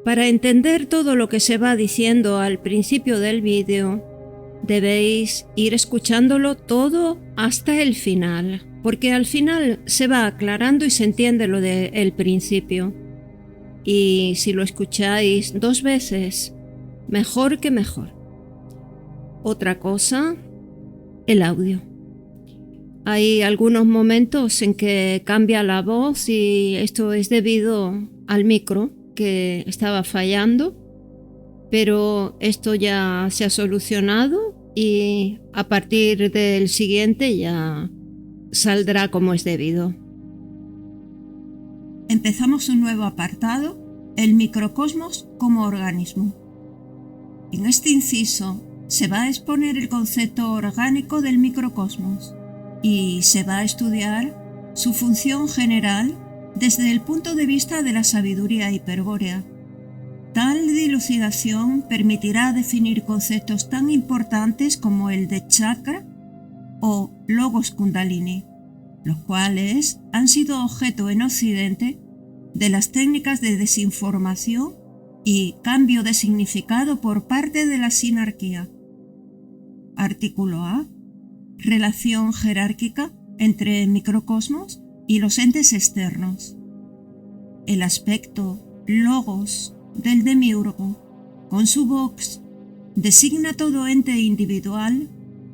Para entender todo lo que se va diciendo al principio del vídeo, debéis ir escuchándolo todo hasta el final, porque al final se va aclarando y se entiende lo del principio. Y si lo escucháis 2 veces, mejor que mejor. Otra cosa, el audio. Hay algunos momentos en que cambia la voz y esto es debido al micro que estaba fallando, pero esto ya se ha solucionado y a partir del siguiente ya saldrá como es debido. Empezamos un nuevo apartado, el microcosmos como organismo. En este inciso se va a exponer el concepto orgánico del microcosmos y se va a estudiar su función general desde el punto de vista de la sabiduría hiperbórea. Tal dilucidación permitirá definir conceptos tan importantes como el de chakra o logos kundalini, los cuales han sido objeto en Occidente de las técnicas de desinformación y cambio de significado por parte de la sinarquía. Artículo A. Relación jerárquica entre microcosmos y los entes externos. El aspecto logos del demiurgo, con su vox, designa todo ente individual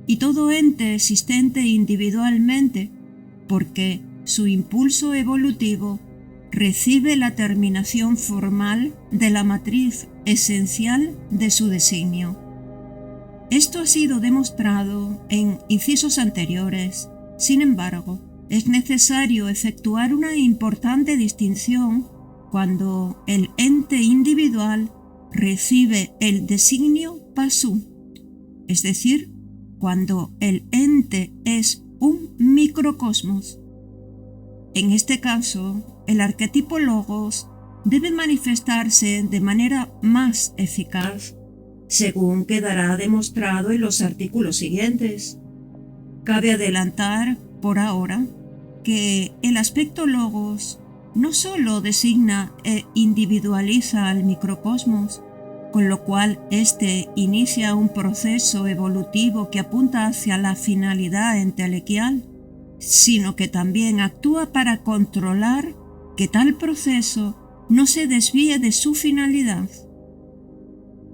y todo ente existente individualmente, porque su impulso evolutivo recibe la terminación formal de la matriz esencial de su designio. Esto ha sido demostrado en incisos anteriores. Sin embargo, es necesario efectuar una importante distinción cuando el ente individual recibe el designio pasú, es decir, cuando el ente es un microcosmos. En este caso, el arquetipo logos debe manifestarse de manera más eficaz, según quedará demostrado en los artículos siguientes. Cabe adelantar, por ahora, que el aspecto logos no solo designa e individualiza al microcosmos, con lo cual éste inicia un proceso evolutivo que apunta hacia la finalidad entelequial, sino que también actúa para controlar que tal proceso no se desvíe de su finalidad.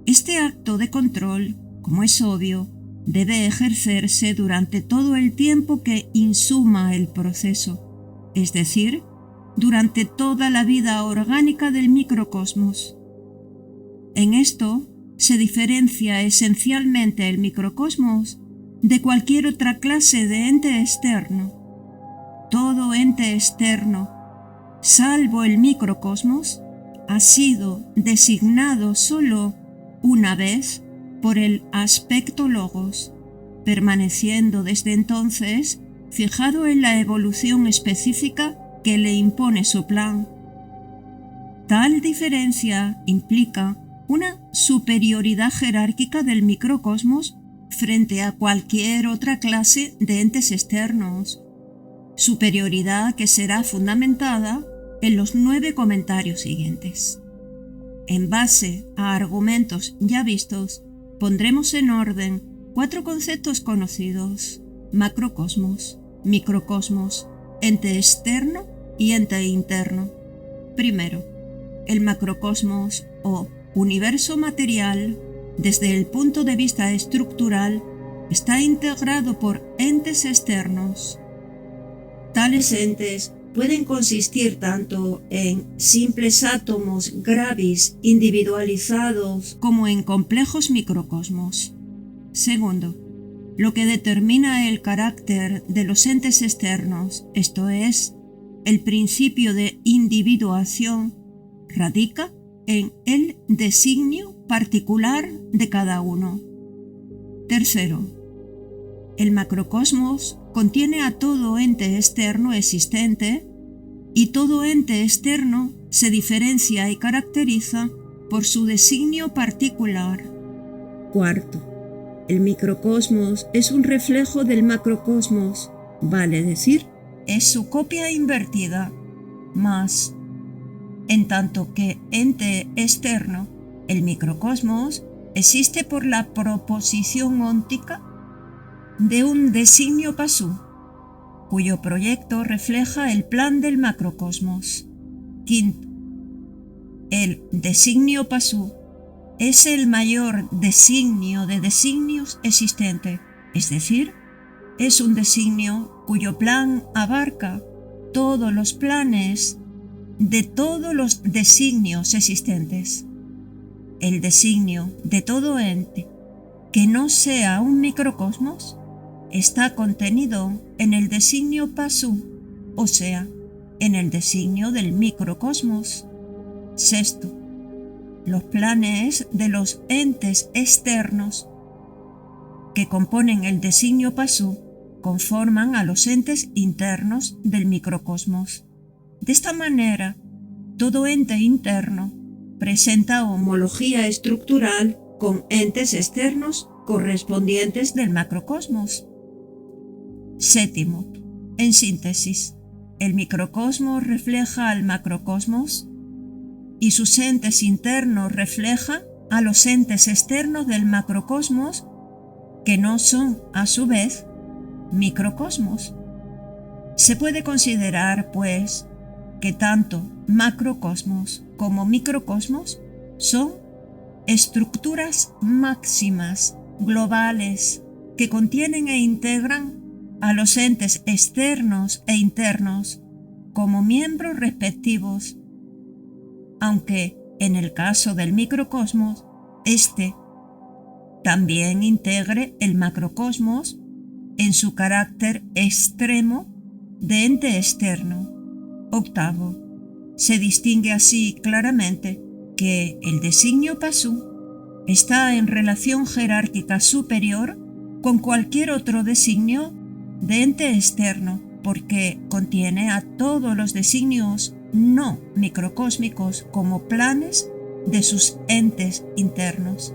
Este acto de control, como es obvio, debe ejercerse durante todo el tiempo que insuma el proceso, es decir, durante toda la vida orgánica del microcosmos. En esto se diferencia esencialmente el microcosmos de cualquier otra clase de ente externo. Todo ente externo, salvo el microcosmos, ha sido designado solo una vez por el aspecto logos, permaneciendo desde entonces fijado en la evolución específica que le impone su plan. Tal diferencia implica una superioridad jerárquica del microcosmos frente a cualquier otra clase de entes externos, superioridad que será fundamentada en los 9 comentarios siguientes. En base a argumentos ya vistos, pondremos en orden 4 conceptos conocidos: macrocosmos, microcosmos, ente externo y ente interno. Primero, el macrocosmos o universo material, desde el punto de vista estructural, está integrado por entes externos. Tales entes pueden consistir tanto en simples átomos gravis individualizados como en complejos microcosmos. Segundo, lo que determina el carácter de los entes externos, esto es, el principio de individuación, radica en el designio particular de cada uno. Tercero, el macrocosmos contiene a todo ente externo existente y todo ente externo se diferencia y caracteriza por su designio particular. Cuarto, el microcosmos es un reflejo del macrocosmos, vale decir, es su copia invertida, mas en tanto que ente externo, el microcosmos, existe por la proposición óntica de un designio pasú, cuyo proyecto refleja el plan del macrocosmos. Quinto, el designio pasú es el mayor designio de designios existente, es decir, es un designio cuyo plan abarca todos los planes de todos los designios existentes. El designio de todo ente que no sea un microcosmos está contenido en el designio pasú, o sea, en el designio del microcosmos. Sexto, los planes de los entes externos que componen el designio pasú conforman a los entes internos del microcosmos. De esta manera, todo ente interno presenta homología estructural con entes externos correspondientes del macrocosmos. Séptimo, en síntesis, el microcosmos refleja al macrocosmos y sus entes internos reflejan a los entes externos del macrocosmos, que no son, a su vez, microcosmos. Se puede considerar, pues, que tanto macrocosmos como microcosmos son estructuras máximas, globales, que contienen e integran a los entes externos e internos como miembros respectivos, aunque en el caso del microcosmos, este también integre el macrocosmos en su carácter extremo de ente externo. Octavo, se distingue así claramente que el designio pasú está en relación jerárquica superior con cualquier otro designio de ente externo, porque contiene a todos los designios no microcósmicos como planes de sus entes internos.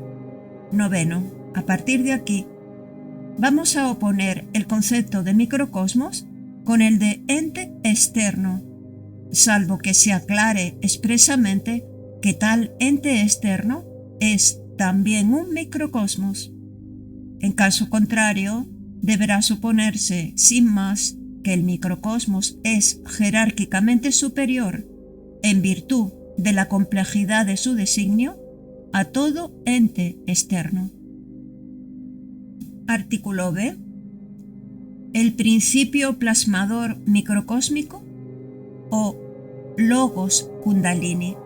Noveno, a partir de aquí, vamos a oponer el concepto de microcosmos con el de ente externo, salvo que se aclare expresamente que tal ente externo es también un microcosmos. En caso contrario, deberá suponerse, sin más, que el microcosmos es jerárquicamente superior, en virtud de la complejidad de su designio, a todo ente externo. Artículo B. El principio plasmador microcósmico o logos kundalini.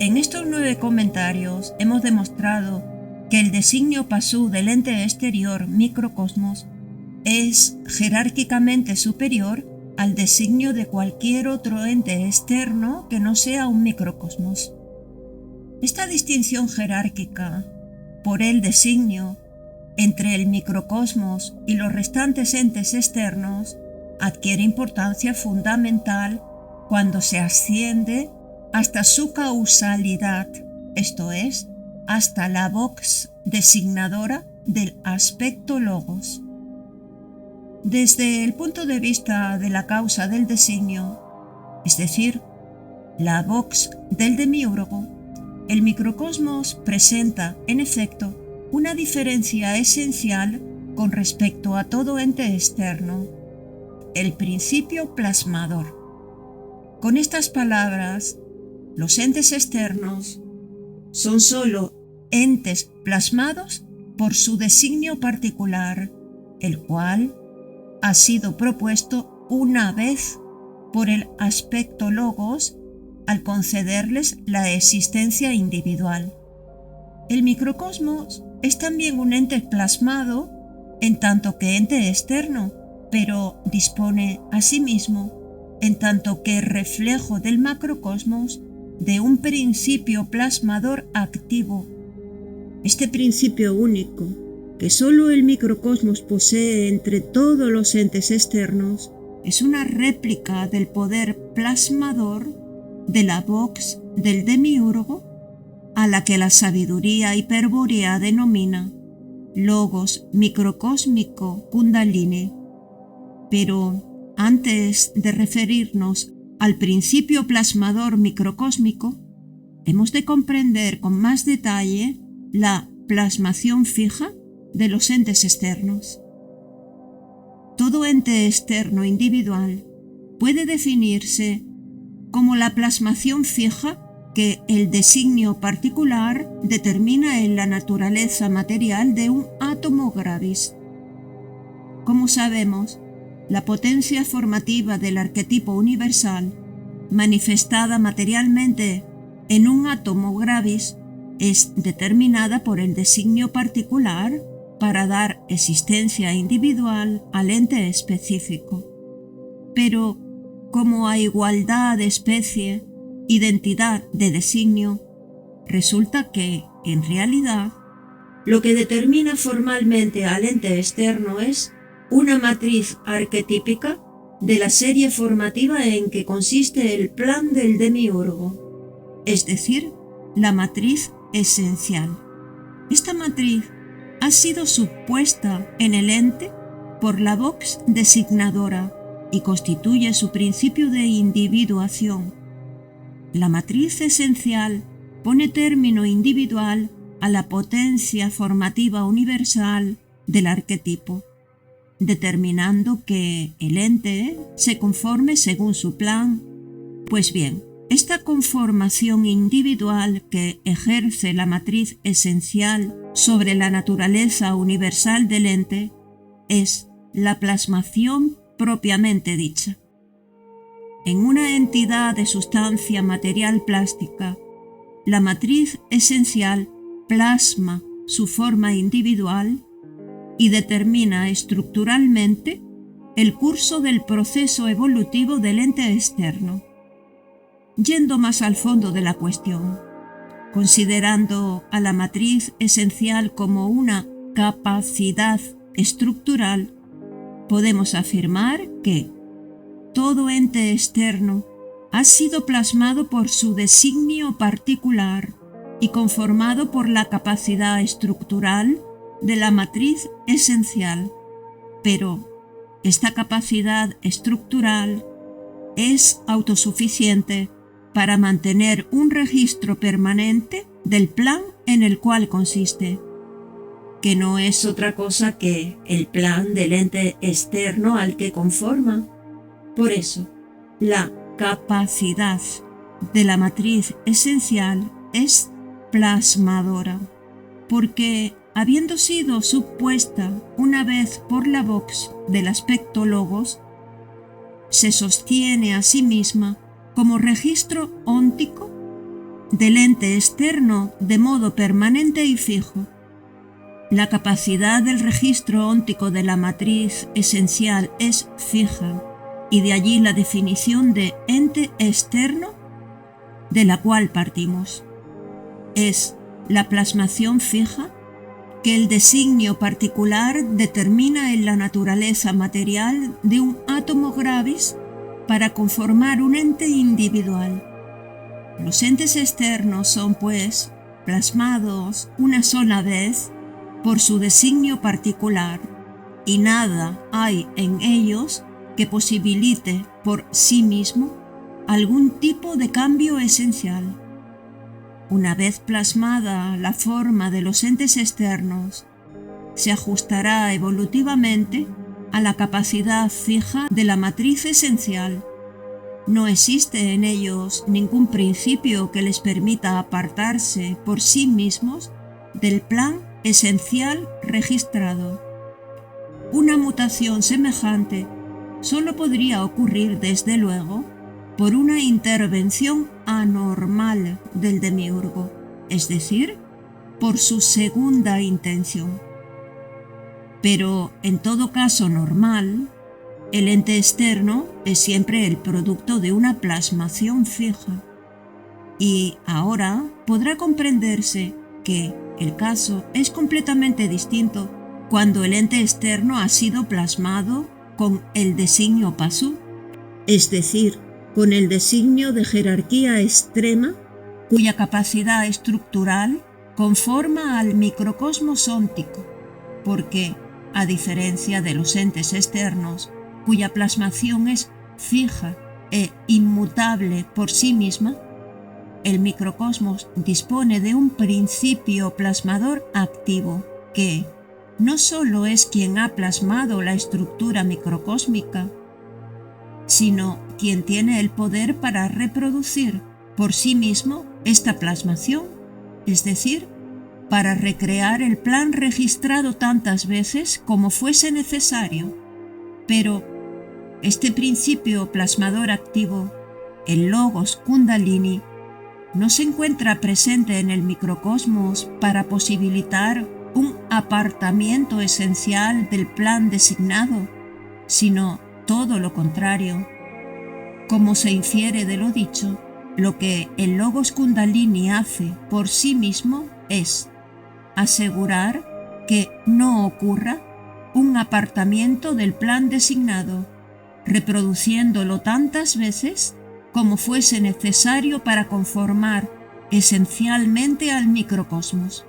En estos 9 comentarios hemos demostrado que el designio pasú del ente exterior microcosmos es jerárquicamente superior al designio de cualquier otro ente externo que no sea un microcosmos. Esta distinción jerárquica por el designio entre el microcosmos y los restantes entes externos adquiere importancia fundamental cuando se asciende hasta su causalidad, esto es, hasta la vox designadora del aspecto logos. Desde el punto de vista de la causa del designio, es decir, la vox del demiurgo, el microcosmos presenta, en efecto, una diferencia esencial con respecto a todo ente externo, el principio plasmador. Con estas palabras, los entes externos son sólo entes plasmados por su designio particular, el cual ha sido propuesto una vez por el aspecto logos al concederles la existencia individual. El microcosmos es también un ente plasmado en tanto que ente externo, pero dispone asimismo, en tanto que reflejo del macrocosmos, de un principio plasmador activo. Este principio único, que solo el microcosmos posee entre todos los entes externos, es una réplica del poder plasmador de la vox del demiurgo, a la que la sabiduría hiperbórea denomina logos microcósmico kundalini. Pero antes de referirnos al principio plasmador microcósmico, hemos de comprender con más detalle la plasmación fija de los entes externos. Todo ente externo individual puede definirse como la plasmación fija que el designio particular determina en la naturaleza material de un átomo gravis. Como sabemos, la potencia formativa del arquetipo universal, manifestada materialmente en un átomo gravis, es determinada por el designio particular para dar existencia individual al ente específico. Pero, como a igualdad de especie, identidad de designio, resulta que, en realidad, lo que determina formalmente al ente externo es una matriz arquetípica de la serie formativa en que consiste el plan del demiurgo, es decir, la matriz esencial. Esta matriz ha sido supuesta en el ente por la vox designadora y constituye su principio de individuación. La matriz esencial pone término individual a la potencia formativa universal del arquetipo, determinando que el ente se conforme según su plan. Pues bien, esta conformación individual que ejerce la matriz esencial sobre la naturaleza universal del ente es la plasmación propiamente dicha. En una entidad de sustancia material plástica, la matriz esencial plasma su forma individual y determina estructuralmente el curso del proceso evolutivo del ente externo. Yendo más al fondo de la cuestión, considerando a la matriz esencial como una capacidad estructural, podemos afirmar que todo ente externo ha sido plasmado por su designio particular y conformado por la capacidad estructural de la matriz esencial, pero esta capacidad estructural es autosuficiente para mantener un registro permanente del plan en el cual consiste, que no es otra cosa que el plan del ente externo al que conforma. Por eso, la capacidad de la matriz esencial es plasmadora, porque habiendo sido supuesta una vez por la vox del aspecto logos, se sostiene a sí misma como registro óntico del ente externo de modo permanente y fijo. La capacidad del registro óntico de la matriz esencial es fija, y de allí la definición de ente externo de la cual partimos. Es la plasmación fija que el designio particular determina en la naturaleza material de un átomo gravis para conformar un ente individual. Los entes externos son, pues, plasmados una sola vez por su designio particular, y nada hay en ellos que posibilite por sí mismo algún tipo de cambio esencial. Una vez plasmada la forma de los entes externos, se ajustará evolutivamente a la capacidad fija de la matriz esencial. No existe en ellos ningún principio que les permita apartarse por sí mismos del plan esencial registrado. Una mutación semejante solo podría ocurrir, desde luego, por una intervención anormal del demiurgo, es decir, por su segunda intención. Pero, en todo caso normal, el ente externo es siempre el producto de una plasmación fija. Y ahora podrá comprenderse que el caso es completamente distinto cuando el ente externo ha sido plasmado con el designio pasú, es decir, con el designio de jerarquía extrema, cuya capacidad estructural conforma al microcosmos óntico, porque, a diferencia de los entes externos, cuya plasmación es fija e inmutable por sí misma, el microcosmos dispone de un principio plasmador activo que no solo es quien ha plasmado la estructura microcósmica, sino quien tiene el poder para reproducir por sí mismo esta plasmación, es decir, para recrear el plan registrado tantas veces como fuese necesario. Pero este principio plasmador activo, el Logos Kundalini, no se encuentra presente en el microcosmos para posibilitar un apartamiento esencial del plan designado, sino todo lo contrario. Como se infiere de lo dicho, lo que el Logos Kundalini hace por sí mismo es asegurar que no ocurra un apartamiento del plan designado, reproduciéndolo tantas veces como fuese necesario para conformar esencialmente al microcosmos.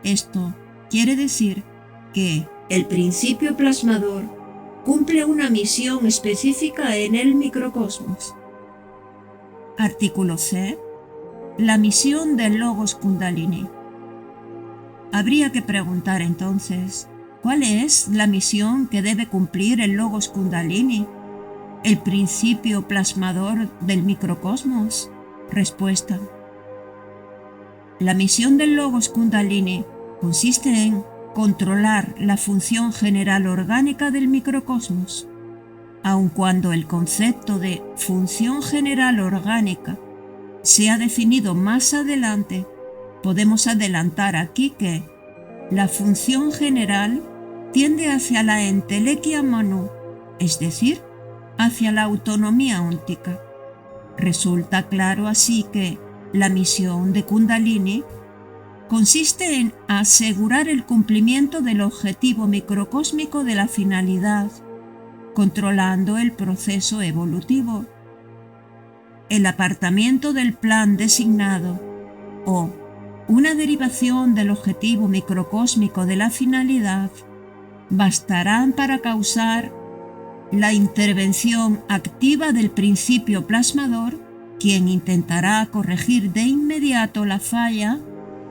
Esto quiere decir que el principio plasmador cumple una misión específica en el microcosmos. Artículo C. La misión del Logos Kundalini. Habría que preguntar entonces, ¿cuál es la misión que debe cumplir el Logos Kundalini, el principio plasmador del microcosmos? Respuesta. La misión del Logos Kundalini consiste en controlar la función general orgánica del microcosmos. Aun cuando el concepto de función general orgánica sea definido más adelante, podemos adelantar aquí que la función general tiende hacia la entelequia manu, es decir, hacia la autonomía óntica. Resulta claro así que la misión de Kundalini consiste en asegurar el cumplimiento del objetivo microcósmico de la finalidad, controlando el proceso evolutivo. El apartamiento del plan designado o una derivación del objetivo microcósmico de la finalidad bastarán para causar la intervención activa del principio plasmador, quien intentará corregir de inmediato la falla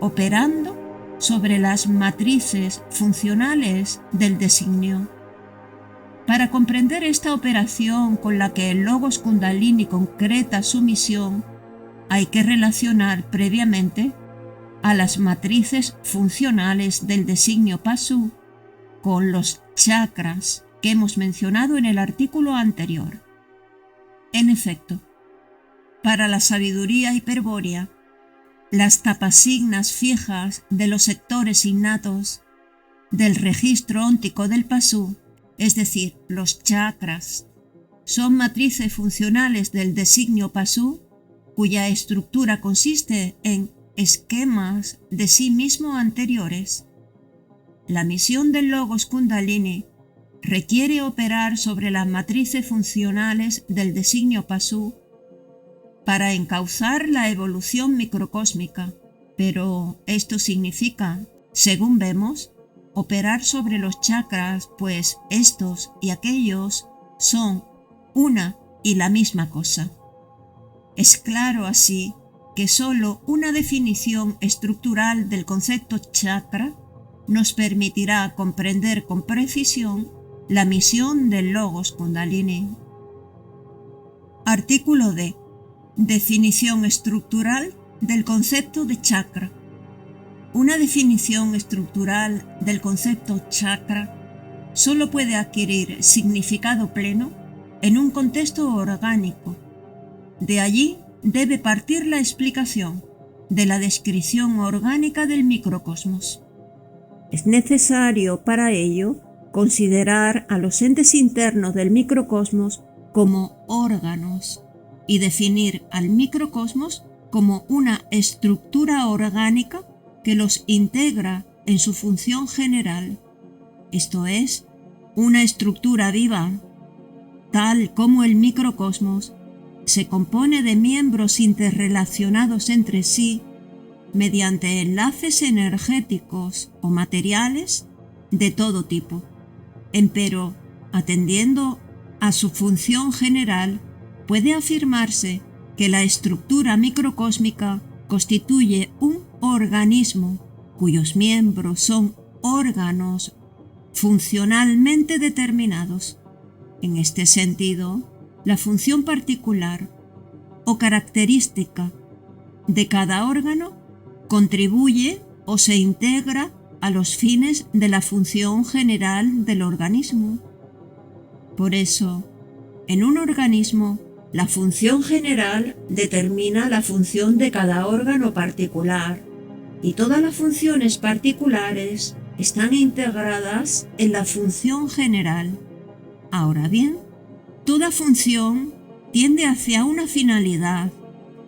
operando sobre las matrices funcionales del designio. Para comprender esta operación con la que el Logos Kundalini concreta su misión, hay que relacionar previamente a las matrices funcionales del designio Pasu con los chakras que hemos mencionado en el artículo anterior. En efecto, para la sabiduría hiperbórea, las tapasignas fijas de los sectores innatos del registro óntico del Pasu, es decir, los chakras, son matrices funcionales del designio Pasu, cuya estructura consiste en esquemas de sí mismo anteriores. La misión del Logos Kundalini requiere operar sobre las matrices funcionales del designio Pasu para encauzar la evolución microcósmica, pero esto significa, según vemos, operar sobre los chakras, pues estos y aquellos son una y la misma cosa. Es claro así que solo una definición estructural del concepto chakra nos permitirá comprender con precisión la misión del Logos Kundalini. Artículo D. Definición estructural del concepto de chakra. Una definición estructural del concepto chakra solo puede adquirir significado pleno en un contexto orgánico. De allí debe partir la explicación de la descripción orgánica del microcosmos. Es necesario para ello considerar a los entes internos del microcosmos como órganos y definir al microcosmos como una estructura orgánica que los integra en su función general, esto es, una estructura viva, tal como el microcosmos se compone de miembros interrelacionados entre sí mediante enlaces energéticos o materiales de todo tipo, empero atendiendo a su función general puede afirmarse que la estructura microcósmica constituye un organismo cuyos miembros son órganos funcionalmente determinados. En este sentido, la función particular o característica de cada órgano contribuye o se integra a los fines de la función general del organismo. Por eso, en un organismo, la función general determina la función de cada órgano particular, y todas las funciones particulares están integradas en la función general. Ahora bien, toda función tiende hacia una finalidad,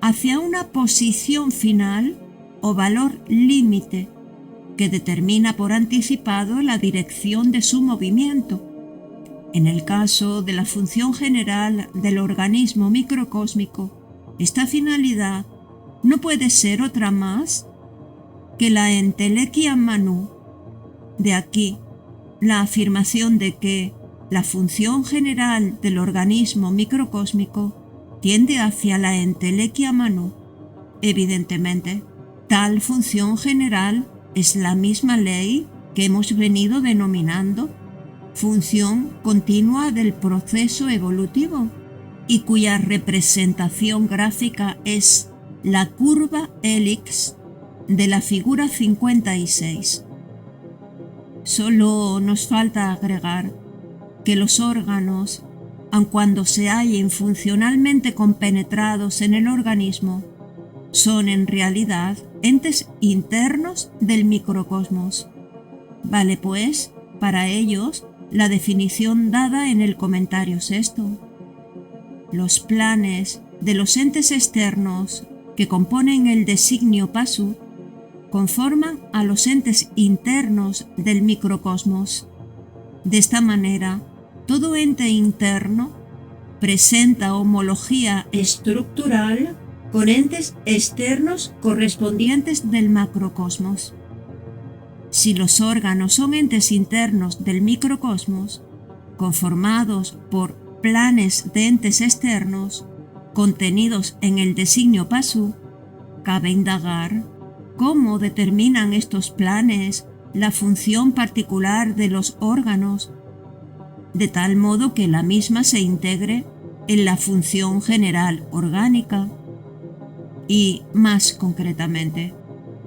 hacia una posición final o valor límite que determina por anticipado la dirección de su movimiento. En el caso de la función general del organismo microcósmico, esta finalidad no puede ser otra más que la entelequia manu. De aquí la afirmación de que la función general del organismo microcósmico tiende hacia la entelequia manu. Evidentemente, tal función general es la misma ley que hemos venido denominando función continua del proceso evolutivo y cuya representación gráfica es la curva hélix de la figura 56. Solo nos falta agregar que los órganos, aun cuando se hallen funcionalmente compenetrados en el organismo, son en realidad entes internos del microcosmos. Vale pues, para ellos, la definición dada en el comentario sexto. Los planes de los entes externos que componen el designio Pasu conforman a los entes internos del microcosmos. De esta manera, todo ente interno presenta homología estructural con entes externos correspondientes del macrocosmos. Si los órganos son entes internos del microcosmos, conformados por planes de entes externos contenidos en el designio Pasu, cabe indagar cómo determinan estos planes la función particular de los órganos, de tal modo que la misma se integre en la función general orgánica. Y, más concretamente,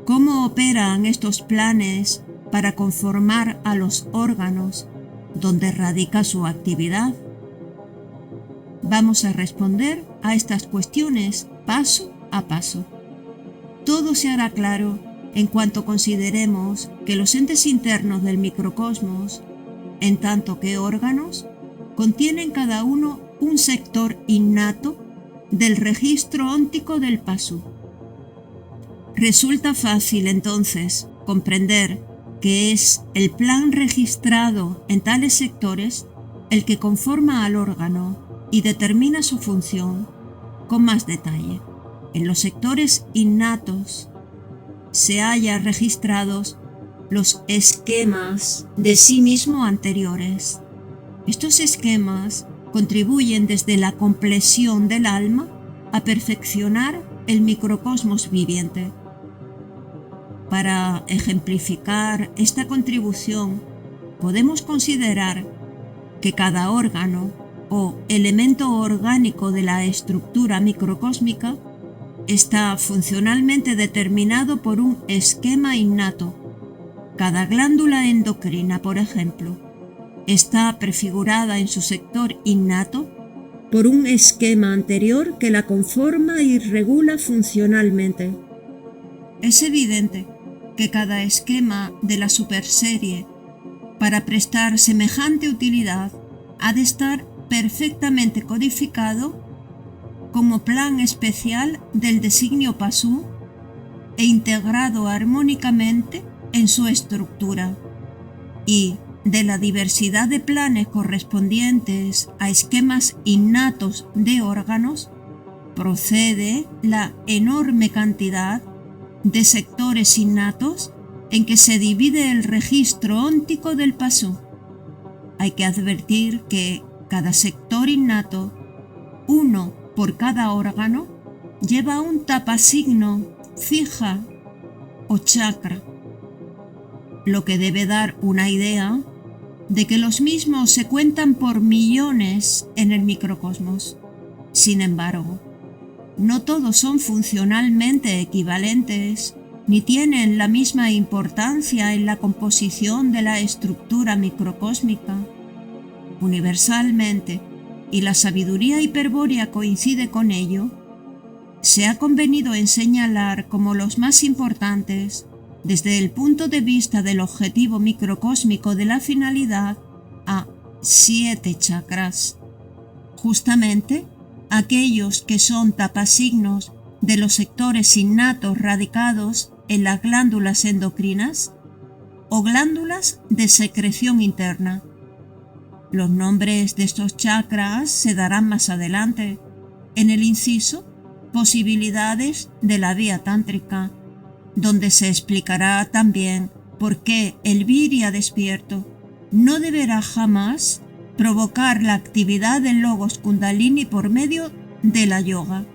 ¿cómo operan estos planes para conformar a los órganos donde radica su actividad? Vamos a responder a estas cuestiones paso a paso. Todo se hará claro en cuanto consideremos que los entes internos del microcosmos, en tanto que órganos, contienen cada uno un sector innato del registro óntico del Pasu. Resulta fácil entonces comprender que es el plan registrado en tales sectores el que conforma al órgano y determina su función con más detalle. En los sectores innatos se hallan registrados los esquemas de sí mismo anteriores. Estos esquemas contribuyen desde la compleción del alma a perfeccionar el microcosmos viviente. Para ejemplificar esta contribución, podemos considerar que cada órgano o elemento orgánico de la estructura microcósmica está funcionalmente determinado por un esquema innato. Cada glándula endocrina, por ejemplo, está prefigurada en su sector innato por un esquema anterior que la conforma y regula funcionalmente. Es evidente que cada esquema de la superserie, para prestar semejante utilidad, ha de estar perfectamente codificado como plan especial del designio Pasu e integrado armónicamente en su estructura, y de la diversidad de planes correspondientes a esquemas innatos de órganos procede la enorme cantidad de sectores innatos en que se divide el registro óntico del Pasu. Hay que advertir que cada sector innato, uno por cada órgano lleva un tapasigno, fija o chakra, lo que debe dar una idea de que los mismos se cuentan por millones en el microcosmos. Sin embargo, no todos son funcionalmente equivalentes ni tienen la misma importancia en la composición de la estructura microcósmica. Universalmente, y la sabiduría hiperbórea coincide con ello, se ha convenido en señalar como los más importantes, desde el punto de vista del objetivo microcósmico de la finalidad, a 7 chakras. Justamente aquellos que son tapasignos de los sectores innatos radicados en las glándulas endocrinas o glándulas de secreción interna. Los nombres de estos chakras se darán más adelante, en el inciso Posibilidades de la vía tántrica, donde se explicará también por qué el virya despierto no deberá jamás provocar la actividad del logos kundalini por medio de la yoga.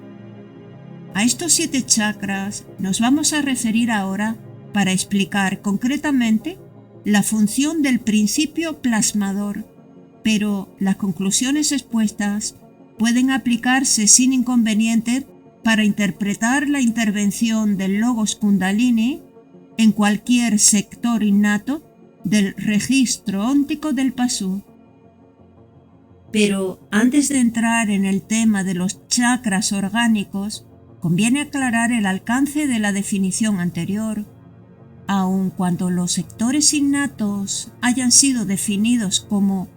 A estos 7 chakras nos vamos a referir ahora para explicar concretamente la función del principio plasmador, pero las conclusiones expuestas pueden aplicarse sin inconveniente para interpretar la intervención del logos kundalini en cualquier sector innato del registro óntico del pasú. Pero antes de entrar en el tema de los chakras orgánicos, conviene aclarar el alcance de la definición anterior. Aun cuando los sectores innatos hayan sido definidos como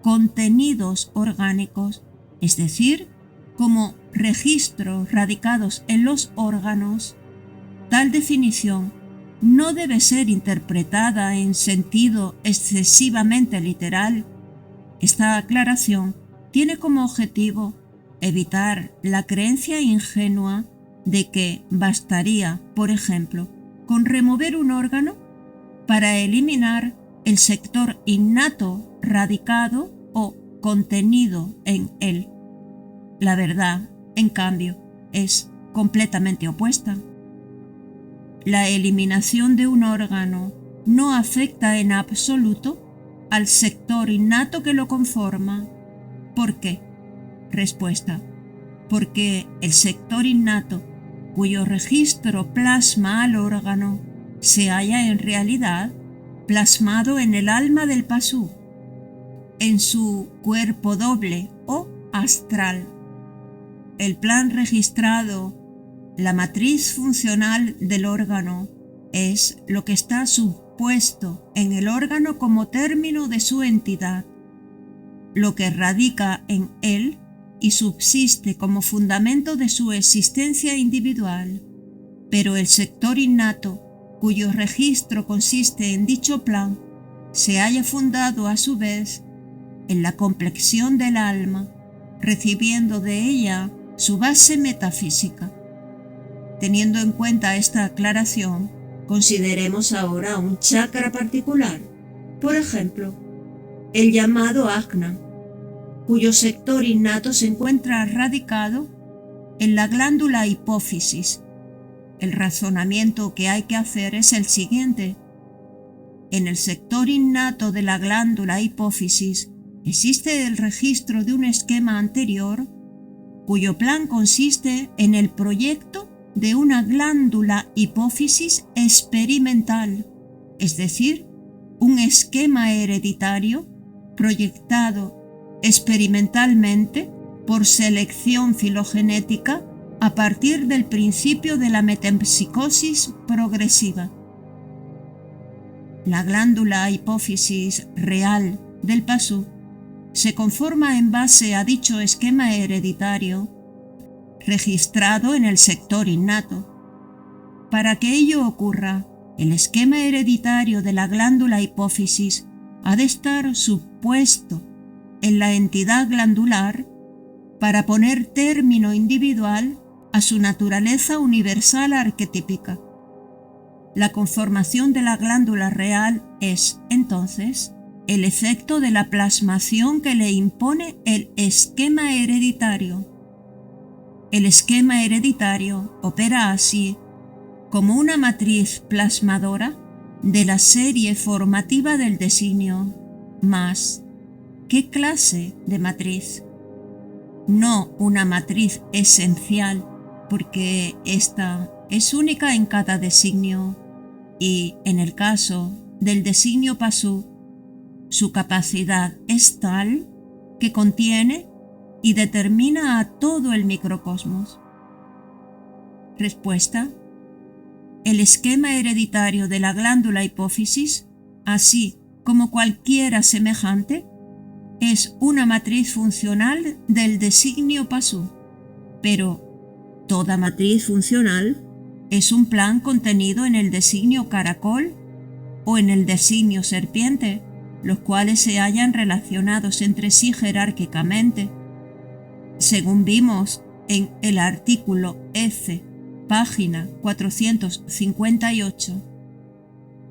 contenidos orgánicos, es decir, como registros radicados en los órganos, tal definición no debe ser interpretada en sentido excesivamente literal. Esta aclaración tiene como objetivo evitar la creencia ingenua de que bastaría, por ejemplo, con remover un órgano para eliminar el sector innato radicado o contenido en él. La verdad, en cambio, es completamente opuesta. La eliminación de un órgano no afecta en absoluto al sector innato que lo conforma. ¿Por qué? Respuesta: porque el sector innato, cuyo registro plasma al órgano, se halla en realidad plasmado en el alma del pasú, en su cuerpo doble o astral. El plan registrado, la matriz funcional del órgano, es lo que está supuesto en el órgano como término de su entidad, lo que radica en él y subsiste como fundamento de su existencia individual. Pero el sector innato, cuyo registro consiste en dicho plan, se halla fundado a su vez en la complexión del alma, recibiendo de ella su base metafísica. Teniendo en cuenta esta aclaración, consideremos ahora un chakra particular, por ejemplo, el llamado ajna, cuyo sector innato se encuentra radicado en la glándula hipófisis. El razonamiento que hay que hacer es el siguiente. En el sector innato de la glándula hipófisis existe el registro de un esquema anterior cuyo plan consiste en el proyecto de una glándula hipófisis experimental, es decir, un esquema hereditario proyectado experimentalmente por selección filogenética a partir del principio de la metempsicosis progresiva. La glándula hipófisis real del pasú se conforma en base a dicho esquema hereditario registrado en el sector innato. Para que ello ocurra, el esquema hereditario de la glándula hipófisis ha de estar supuesto en la entidad glandular para poner término individual a su naturaleza universal arquetípica. La conformación de la glándula real es, entonces, el efecto de la plasmación que le impone el esquema hereditario. El esquema hereditario opera así como una matriz plasmadora de la serie formativa del designio, más ¿qué clase de matriz? No una matriz esencial, porque esta es única en cada designio, y en el caso del designio Pasú, su capacidad es tal que contiene y determina a todo el microcosmos. Respuesta: el esquema hereditario de la glándula hipófisis, así como cualquiera semejante, es una matriz funcional del designio Pasú, pero toda matriz funcional es un plan contenido en el designio caracol o en el designio serpiente, los cuales se hallan relacionados entre sí jerárquicamente. Según vimos en el artículo F, página 458,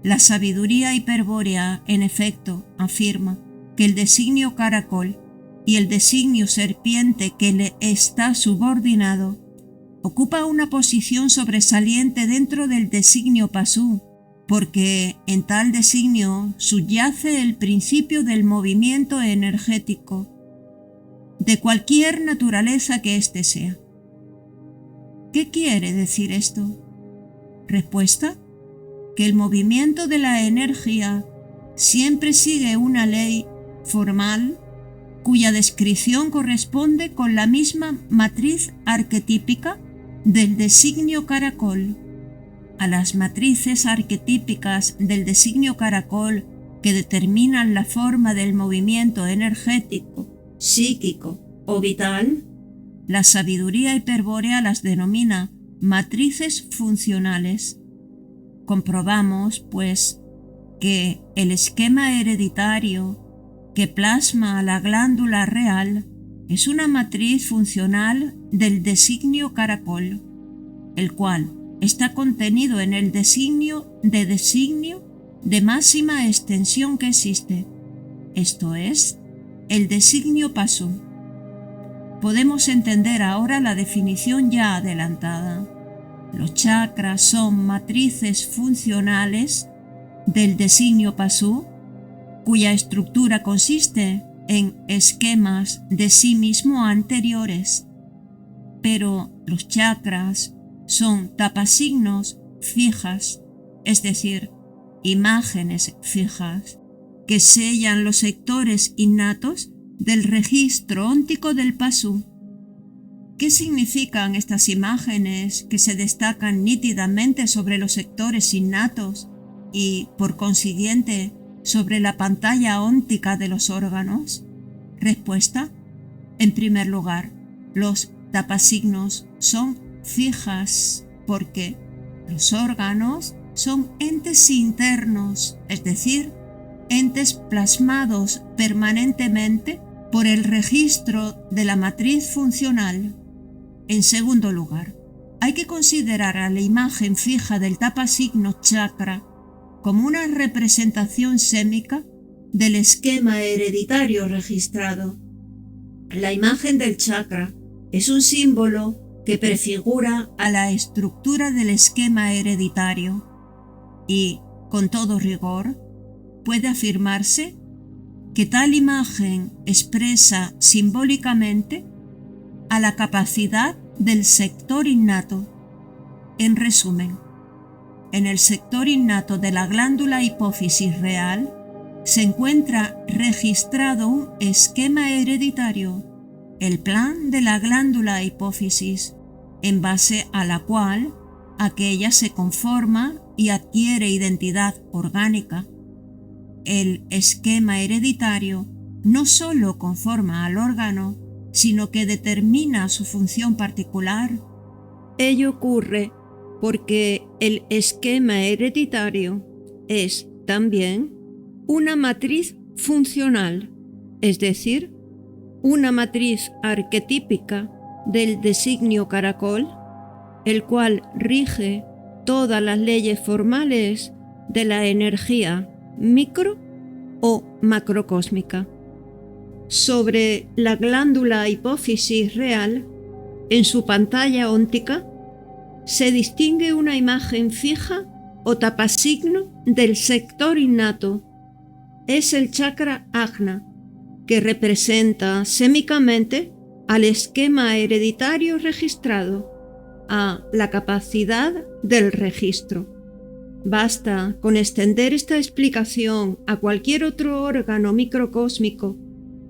la sabiduría hiperbórea, en efecto, afirma que el designio caracol y el designio serpiente que le está subordinado ocupa una posición sobresaliente dentro del designio Pasú, porque en tal designio subyace el principio del movimiento energético, de cualquier naturaleza que éste sea. ¿Qué quiere decir esto? Respuesta: que el movimiento de la energía siempre sigue una ley formal cuya descripción corresponde con la misma matriz arquetípica del designio caracol. A las matrices arquetípicas del designio caracol que determinan la forma del movimiento energético, psíquico o vital, la sabiduría hiperbórea las denomina matrices funcionales. Comprobamos, pues, que el esquema hereditario que plasma a la glándula real es una matriz funcional del designio caracol, el cual está contenido en el designio de máxima extensión que existe, esto es, el designio Pasú. Podemos entender ahora la definición ya adelantada. Los chakras son matrices funcionales del designio Pasú, cuya estructura consiste en esquemas de sí mismo anteriores, pero los chakras son tapasignos fijas, es decir, imágenes fijas, que sellan los sectores innatos del registro óntico del Pasú. ¿Qué significan estas imágenes que se destacan nítidamente sobre los sectores innatos y, por consiguiente, sobre la pantalla óntica de los órganos? Respuesta: en primer lugar, los tapasignos son fijas porque los órganos son entes internos, es decir, entes plasmados permanentemente por el registro de la matriz funcional. En segundo lugar, hay que considerar a la imagen fija del tapasigno chakra como una representación sémica del esquema hereditario registrado. La imagen del chakra es un símbolo que prefigura a la estructura del esquema hereditario y, con todo rigor, puede afirmarse que tal imagen expresa simbólicamente a la capacidad del sector innato. En resumen, en el sector innato de la glándula hipófisis real se encuentra registrado un esquema hereditario, el plan de la glándula hipófisis, en base a la cual aquella se conforma y adquiere identidad orgánica. El esquema hereditario no solo conforma al órgano, sino que determina su función particular. Ello ocurre porque el esquema hereditario es también una matriz funcional, es decir, una matriz arquetípica del designio caracol, el cual rige todas las leyes formales de la energía micro o macrocósmica. Sobre la glándula hipófisis real en su pantalla óptica se distingue una imagen fija o tapasigno del sector innato. Es el chakra Ajna, que representa sémicamente al esquema hereditario registrado, a la capacidad del registro. Basta con extender esta explicación a cualquier otro órgano microcósmico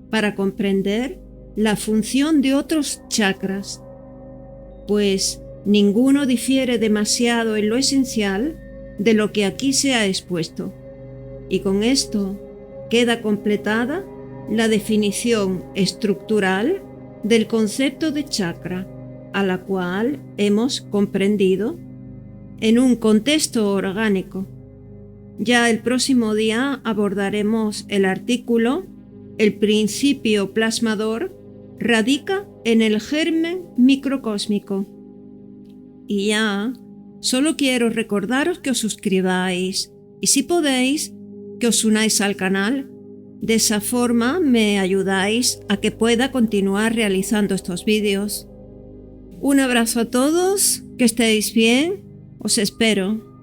para comprender la función de otros chakras, pues ninguno difiere demasiado en lo esencial de lo que aquí se ha expuesto. Y con esto queda completada la definición estructural del concepto de chakra, a la cual hemos comprendido en un contexto orgánico. Ya el próximo día abordaremos el artículo "El principio plasmador radica en el germen microcósmico". Y ya solo quiero recordaros que os suscribáis y, si podéis, que os unáis al canal. De esa forma me ayudáis a que pueda continuar realizando estos vídeos. Un abrazo a todos, que estéis bien, os espero.